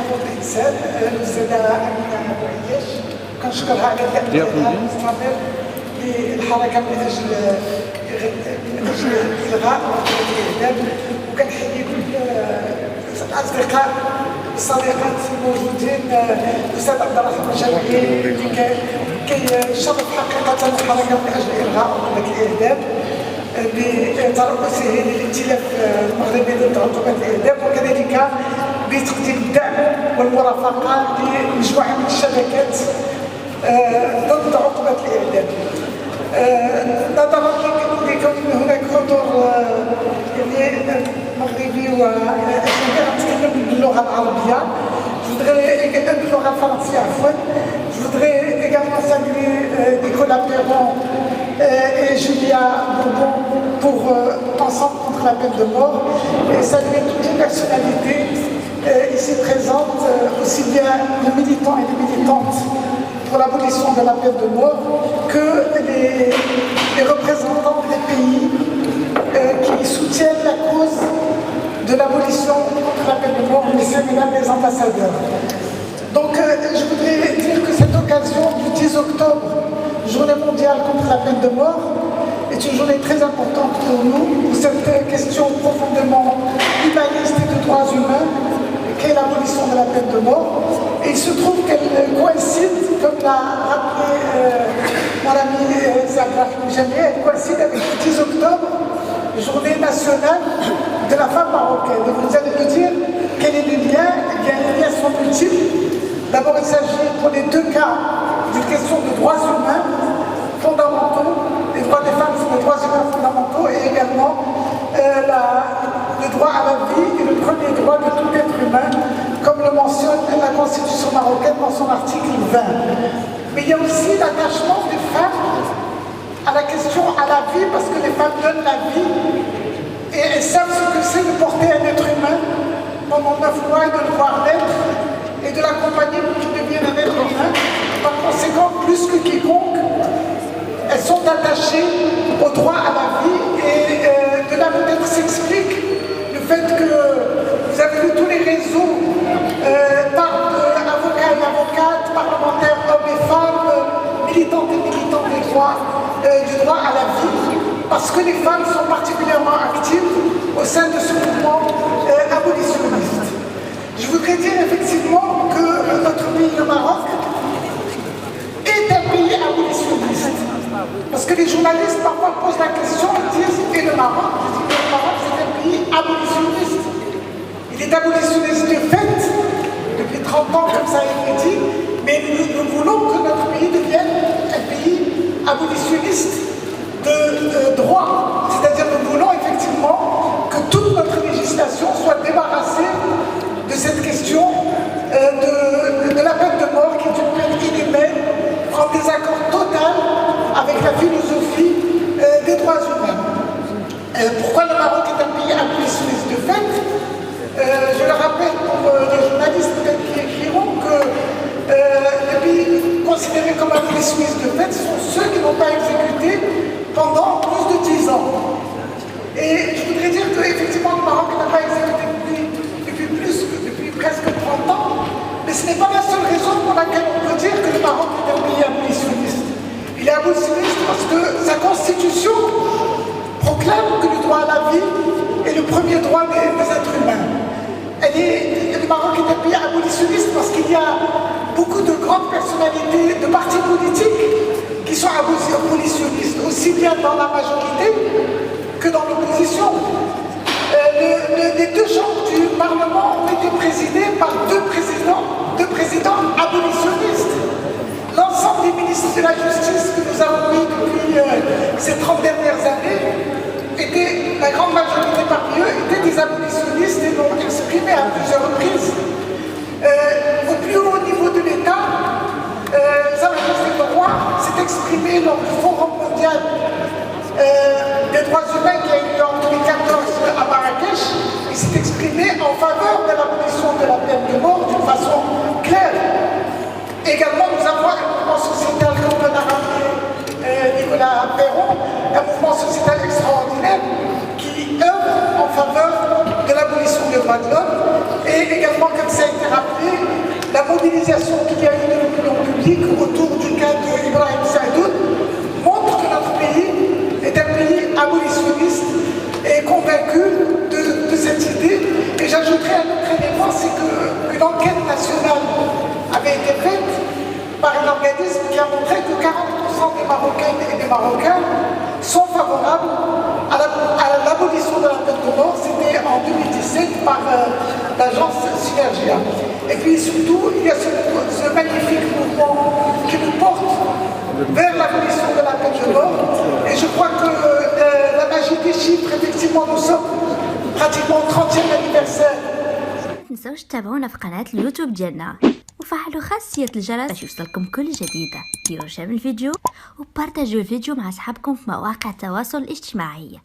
حقوق الانسان الاستاذه امينه بوعياش كنشكرها على تأثيرها المستمر للحركه من اجل الغاء الاعدام، وكنحيي كل الاصدقاء والصديقات الموجودين، الاستاذ عبد الرحمن الجمعي اللي كيشرف حقيقه الحركه من اجل الغاء الاعدام بترأسه للائتلاف المغربي ضد عقوبة الإعدام، وكذلك بتقديم الدعم والمرافقة لمجموعة من الشبكات ضد عقوبة الإعدام. نظرا لكون هناك حضور مغربي وأجنبي نتكلم باللغة العربية، باللغة الفرنسية عفوا. Je voudrais également saluer Nicolas Perron et Julia Bourbon pour Ensemble contre la peine de mort, et saluer toutes les personnalités ici présentes, aussi bien les militants et les militantes pour l'abolition de la peine de mort que les représentants des pays qui soutiennent la cause de l'abolition contre la peine de mort, messieurs et mesdames les ambassadeurs. Donc je voudrais dire que cette occasion du 10 octobre, Journée mondiale contre la peine de mort, est une journée très importante pour nous, pour cette question profondément humaniste et de droits humains, qu'est l'abolition de la peine de mort. Et il se trouve qu'elle coïncide, comme l'a rappelé mon ami Zagraf Moujamé, elle coïncide avec le 10 octobre, journée nationale de la femme marocaine. Et vous allez me dire quel est le lien? Eh bien, les liens sont multiples. D'abord, il s'agit pour les deux cas d'une question de droits humains fondamentaux. Les droits des femmes sont des droits humains fondamentaux, et également le droit à la vie est le premier droit de tout être humain, comme le mentionne la Constitution marocaine dans son article 20. Mais il y a aussi l'attachement des femmes à la question à la vie, parce que les femmes donnent la vie et elles savent ce que c'est de porter un être humain pendant 9 mois et de le voir naître et de l'accompagner pour qu'il devienne un être humain. Par conséquent, plus que quiconque, elles sont attachées au droit à la vie, et de là peut-être s'explique le fait que vous avez vu tous les réseaux d'avocats et d'avocates, parlementaires, hommes et femmes, militantes et militants du droit à la vie, parce que les femmes sont particulièrement actives au sein de ce mouvement abolitionniste. Je voudrais dire effectivement que notre pays, le Maroc, est un pays abolitionniste. Parce que les journalistes parfois posent la question, ils disent « et le Maroc ?» Je dis « le Maroc, c'est un pays abolitionniste. Il est abolitionniste de fait, depuis 30 ans, comme ça a été dit, mais nous voulons que notre pays devienne un pays abolitionniste de droit. C'est-à-dire que nous voulons effectivement que toute notre législation soit débarrassée de cette question de la peine de mort, qui est une peine inhumaine, en désaccord total avec la philosophie des droits humains. Pourquoi le Maroc est un pays abolitionniste de fait? Je le rappelle pour les journalistes peut-être qui écriront que les pays considérés comme abolitionnistes de fait sont ceux qui n'ont pas exécuté pendant plus de 10 ans. Et je voudrais dire qu'effectivement le Maroc n'a pas exécuté depuis presque 30 ans, mais ce n'est pas la seule raison pour laquelle on peut dire que le Maroc est un pays abolitionniste. Il est abolitionniste parce que sa constitution proclame que le droit à la vie est le premier droit des êtres humains. Le Maroc est un pays abolitionniste parce qu'il y a beaucoup de grandes personnalités de partis politiques qui sont abolitionnistes, aussi bien dans la majorité que dans l'opposition. Les deux chambres du Parlement ont été présidées par deux présidents abolitionnistes. L'ensemble des ministres de la Justice que nous avons mis depuis ces 30 dernières années, la grande majorité parmi eux étaient des abolitionnistes et l'ont exprimé à plusieurs reprises. Au plus haut niveau de l'État, Zahra Roi s'est exprimé lors du Forum mondial des droits humains qui a eu lieu en 2014 à Marrakech. Il s'est exprimé en faveur de l'abolition de la peine de mort d'une façon claire. Également, nous avons un mouvement sociétal, comme l'a rappelé Nicolas Perron, un mouvement sociétal extraordinaire qui œuvre en faveur de l'abolition des droits de l'homme, et également, comme ça a été rappelé, mobilisation qu'il y a eu de l'opinion publique autour du cas d'Ibrahim Saïdoun montre que notre pays est un pays abolitionniste et convaincu de cette idée. Et j'ajouterai un autre élément, c'est qu'une enquête nationale avait été faite par un organisme qui a montré que 40% des Marocaines et des Marocains sont favorables à l'abolition de la peine de mort. C'était en 2017 par l'agence Synergia. Et puis surtout, il y a ce magnifique mouvement qui nous porte vers l'abolition de la peine de mort. Et je crois que la magie des chiffres, effectivement, nous sommes pratiquement au 30e anniversaire. ما تنساوش تتابعونا في قناة اليوتيوب ديالنا وفعلوا خاصية الجرس باش يوصلكم كل جديدة. ديروا شير الفيديو وبارتاجوا الفيديو مع أصحابكم في مواقع التواصل الاجتماعي.